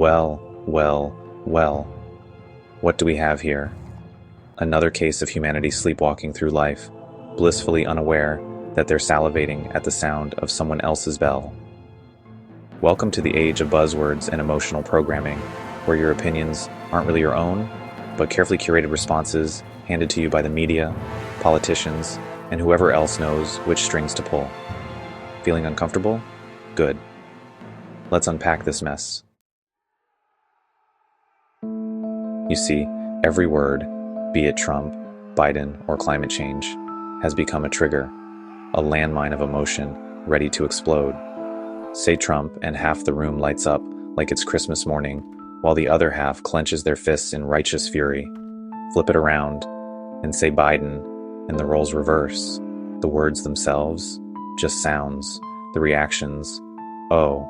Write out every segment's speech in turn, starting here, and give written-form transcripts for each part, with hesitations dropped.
Well. What do we have here? Another case of humanity sleepwalking through life, blissfully unaware that they're salivating at the sound of someone else's bell. Welcome to the age of buzzwords and emotional programming, where your opinions aren't really your own, but carefully curated responses handed to you by the media, politicians, and whoever else knows which strings to pull. Feeling uncomfortable? Good. Let's unpack this mess. You see, every word, be it Trump, Biden, or climate change, has become a trigger, a landmine of emotion ready to explode. Say Trump and half the room lights up like it's Christmas morning, while the other half clenches their fists in righteous fury. Flip it around and say Biden, and the roles reverse. The words themselves, just sounds. The reactions, oh,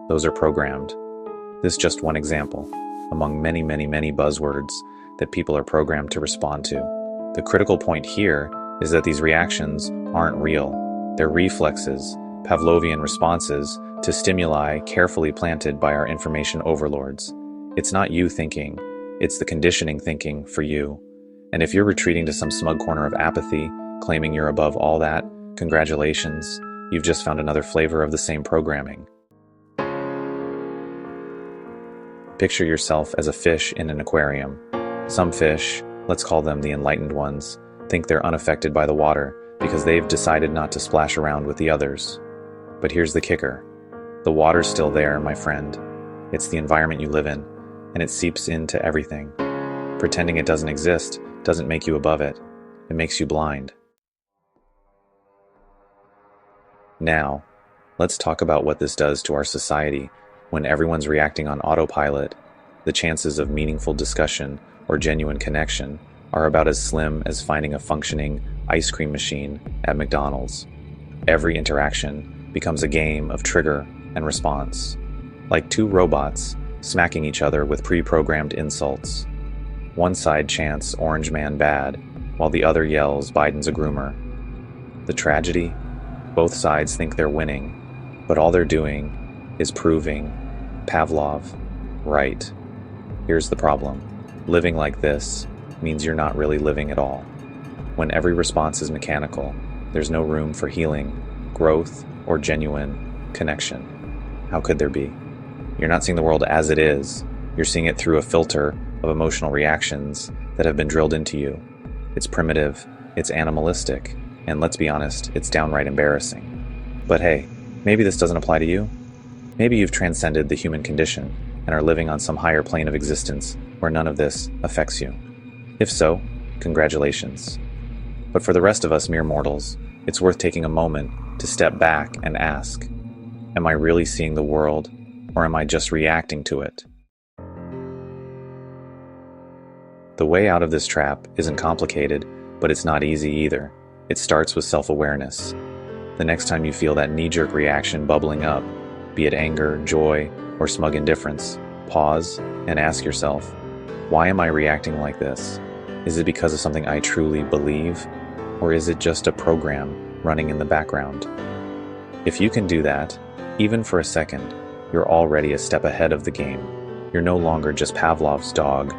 those are programmed. This is just one example, among many buzzwords that people are programmed to respond to. The critical point here is that these reactions aren't real. They're reflexes, Pavlovian responses to stimuli carefully planted by our information overlords. It's not you thinking, it's the conditioning thinking for you. And if you're retreating to some smug corner of apathy, claiming you're above all that, congratulations, you've just found another flavor of the same programming. Picture yourself as a fish in an aquarium. Some fish, let's call them the enlightened ones, think they're unaffected by the water because they've decided not to splash around with the others. But here's the kicker. The water's still there, my friend. It's the environment you live in, and it seeps into everything. Pretending it doesn't exist doesn't make you above it. It makes you blind. Now, let's talk about what this does to our society when everyone's reacting on autopilot. The chances of meaningful discussion or genuine connection are about as slim as finding a functioning ice cream machine at McDonald's. Every interaction becomes a game of trigger and response, like two robots smacking each other with pre-programmed insults. One side chants "Orange Man bad," while the other yells "Biden's a groomer." The tragedy? Both sides think they're winning, but all they're doing is proving Pavlov right. Here's the problem. Living like this means you're not really living at all. When every response is mechanical, there's no room for healing, growth, or genuine connection. How could there be? You're not seeing the world as it is. You're seeing it through a filter of emotional reactions that have been drilled into you. It's primitive, it's animalistic, and let's be honest, it's downright embarrassing. But hey, maybe this doesn't apply to you. Maybe you've transcended the human condition and are living on some higher plane of existence where none of this affects you. If so, congratulations. But for the rest of us mere mortals, it's worth taking a moment to step back and ask, am I really seeing the world, or am I just reacting to it? The way out of this trap isn't complicated, but it's not easy either. It starts with self-awareness. The next time you feel that knee-jerk reaction bubbling up, be it anger, joy, or smug indifference, pause and ask yourself, why am I reacting like this? Is it because of something I truly believe, or is it just a program running in the background? If you can do that, even for a second, you're already a step ahead of the game. You're no longer just Pavlov's dog.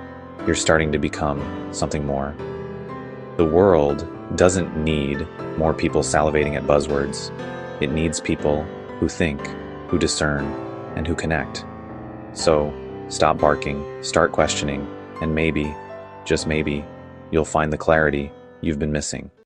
You're starting to become something more. The world doesn't need more people salivating at buzzwords. It needs people who think, who discern, and who connect. So, stop barking, start questioning, and maybe, just maybe, you'll find the clarity you've been missing.